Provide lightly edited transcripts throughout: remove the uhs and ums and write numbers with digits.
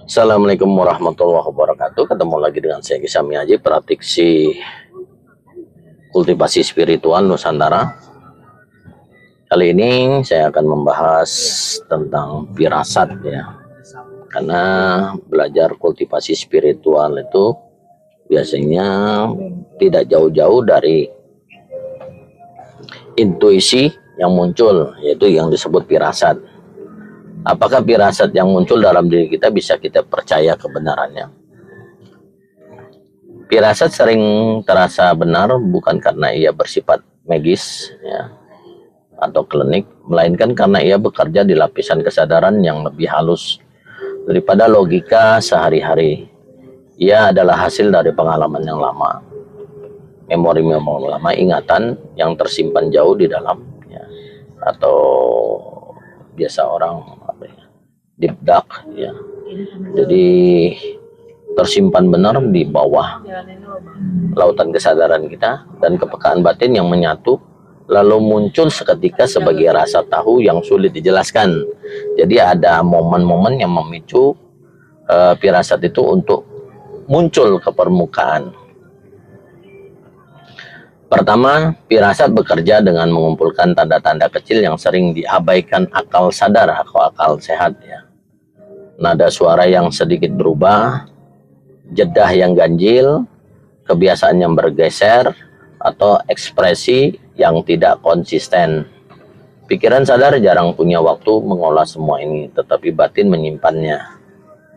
Assalamualaikum warahmatullahi wabarakatuh. Ketemu lagi dengan saya Gisami Haji, praktisi kultivasi spiritual Nusantara. Kali ini saya akan membahas tentang firasat ya. Karena belajar kultivasi spiritual itu biasanya tidak jauh-jauh dari intuisi yang muncul, yaitu yang disebut firasat. Apakah firasat yang muncul dalam diri kita bisa kita percaya kebenarannya? Firasat sering terasa benar bukan karena ia bersifat magis ya, atau klinik, melainkan karena ia bekerja di lapisan kesadaran yang lebih halus daripada logika sehari-hari. Ia adalah hasil dari pengalaman yang lama, memori-memori lama, ingatan yang tersimpan jauh di dalam ya, atau biasa orang deep dark ya. Jadi tersimpan benar di bawah lautan kesadaran kita, dan kepekaan batin yang menyatu lalu muncul seketika sebagai rasa tahu yang sulit dijelaskan. Jadi ada momen-momen yang memicu firasat itu untuk muncul ke permukaan. Pertama, firasat bekerja dengan mengumpulkan tanda-tanda kecil yang sering diabaikan akal sadar atau akal sehat ya. Nada suara yang sedikit berubah, jedah yang ganjil, kebiasaan yang bergeser, atau ekspresi yang tidak konsisten. Pikiran sadar jarang punya waktu mengolah semua ini, tetapi batin menyimpannya.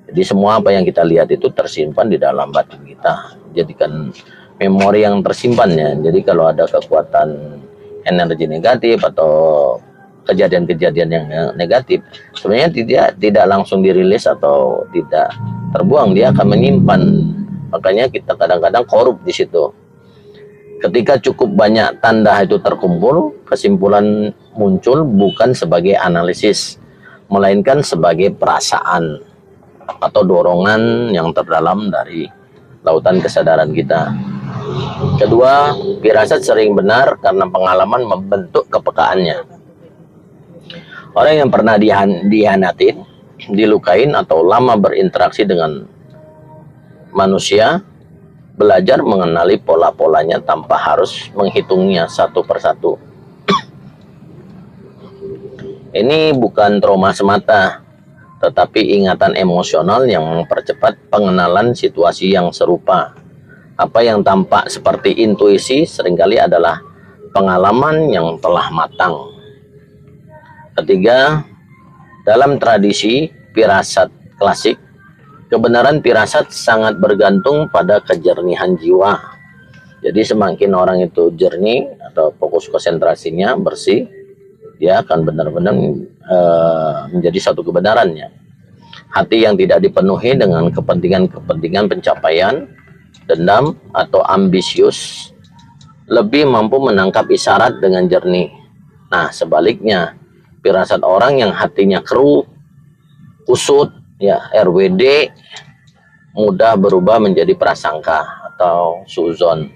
Jadi semua apa yang kita lihat itu tersimpan di dalam batin kita. Jadikan memori yang tersimpannya. Jadi kalau ada kekuatan energi negatif atau kejadian-kejadian yang negatif, sebenarnya tidak langsung dirilis atau tidak terbuang, dia akan menyimpan. Makanya kita kadang-kadang korup di situ. Ketika cukup banyak tanda itu terkumpul, kesimpulan muncul bukan sebagai analisis, melainkan sebagai perasaan atau dorongan yang terdalam dari lautan kesadaran kita. Kedua, firasat sering benar karena pengalaman membentuk kepekaannya. Orang yang pernah dihianatin, dilukain, atau lama berinteraksi dengan manusia, belajar mengenali pola-polanya tanpa harus menghitungnya satu persatu. Ini bukan trauma semata, tetapi ingatan emosional yang mempercepat pengenalan situasi yang serupa. Apa yang tampak seperti intuisi seringkali adalah pengalaman yang telah matang. Ketiga, dalam tradisi firasat klasik, kebenaran firasat sangat bergantung pada kejernihan jiwa. Jadi semakin orang itu jernih atau fokus konsentrasinya bersih, dia akan benar-benar menjadi satu kebenarannya. Hati yang tidak dipenuhi dengan kepentingan-kepentingan pencapaian, dendam, atau ambisius lebih mampu menangkap isyarat dengan jernih. Nah, sebaliknya, firasat orang yang hatinya keruh, kusut, ya RWD, mudah berubah menjadi prasangka atau suzon.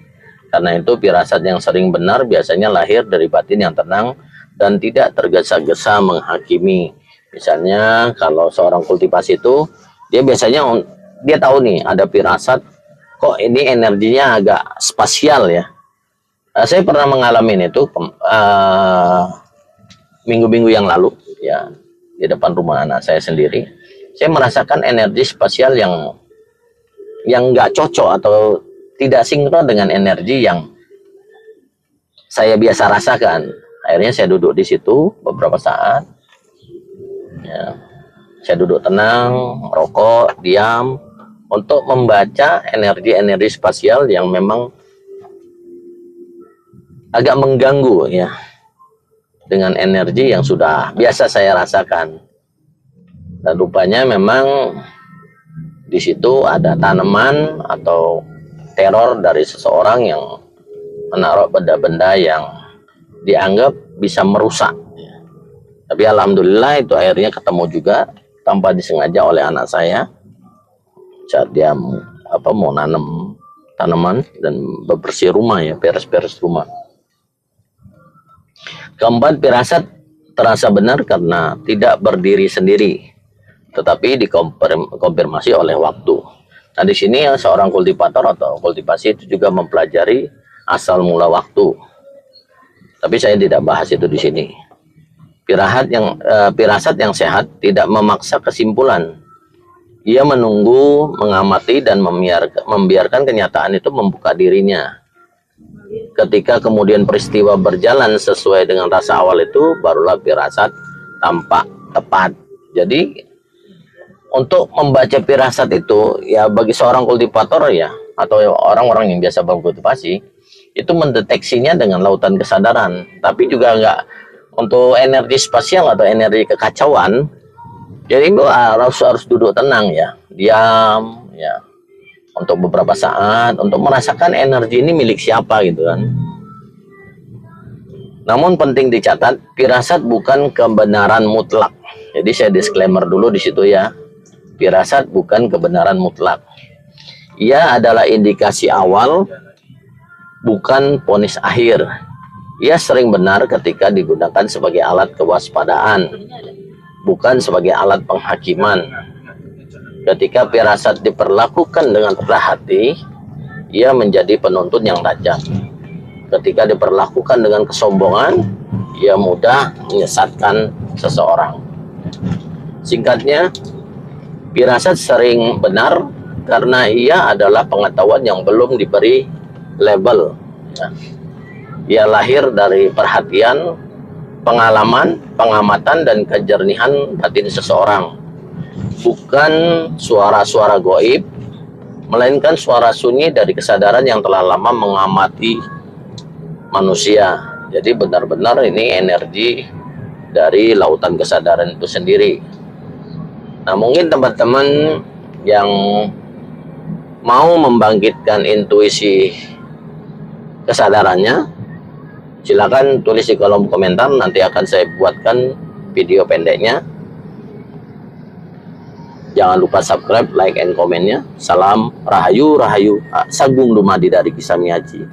Karena itu firasat yang sering benar biasanya lahir dari batin yang tenang dan tidak tergesa-gesa menghakimi. Misalnya kalau seorang kultivasi itu, dia biasanya dia tahu nih ada firasat, kok ini energinya agak spasial ya. Saya pernah mengalami itu minggu-minggu yang lalu ya, di depan rumah anak saya sendiri. Saya merasakan energi spasial yang nggak cocok atau tidak sinkron dengan energi yang saya biasa rasakan. Akhirnya saya duduk di situ beberapa saat. Ya, saya duduk tenang, merokok, diam, untuk membaca energi-energi spasial yang memang agak mengganggu ya, dengan energi yang sudah biasa saya rasakan. Dan rupanya memang di situ ada tanaman atau teror dari seseorang yang menaruh benda-benda yang dianggap bisa merusak. Tapi alhamdulillah itu akhirnya ketemu juga tanpa disengaja oleh anak saya saat dia mau nanam tanaman dan bebersih rumah ya, beres-beres rumah. Keempat, firasat terasa benar karena tidak berdiri sendiri, tetapi dikonfirmasi oleh waktu. Nah, di sini seorang kultivator atau kultivasi itu juga mempelajari asal mula waktu. Tapi saya tidak bahas itu di sini. Firasat yang sehat tidak memaksa kesimpulan. Ia menunggu, mengamati, dan membiarkan kenyataan itu membuka dirinya. Ketika kemudian peristiwa berjalan sesuai dengan rasa awal itu, barulah firasat tampak tepat. Jadi untuk membaca firasat itu ya bagi seorang kultivator ya atau orang-orang yang biasa berkultivasi itu mendeteksinya dengan lautan kesadaran, tapi juga enggak untuk energi spasial atau energi kekacauan. Jadi harus duduk tenang ya, diam ya untuk beberapa saat untuk merasakan energi ini milik siapa gitu kan. Namun penting dicatat, firasat bukan kebenaran mutlak. Jadi saya disclaimer dulu di situ ya. Firasat bukan kebenaran mutlak. Ia adalah indikasi awal, bukan vonis akhir. Ia sering benar ketika digunakan sebagai alat kewaspadaan, bukan sebagai alat penghakiman. Ketika firasat diperlakukan dengan rendah hati, ia menjadi penuntun yang tajam. Ketika diperlakukan dengan kesombongan, ia mudah menyesatkan seseorang. Singkatnya, firasat sering benar karena ia adalah pengetahuan yang belum diberi label. Ia lahir dari perhatian, pengalaman, pengamatan, dan kejernihan batin seseorang. Bukan suara-suara goib, melainkan suara sunyi dari kesadaran yang telah lama mengamati manusia. Jadi benar-benar ini energi dari lautan kesadaran itu sendiri. Nah, mungkin teman-teman yang mau membangkitkan intuisi kesadarannya, silakan tulis di kolom komentar, nanti akan saya buatkan video pendeknya. Jangan lupa subscribe, like, and komennya. Salam Rahayu, Rahayu, Sagung Dumadi dari Kisah Miyaji.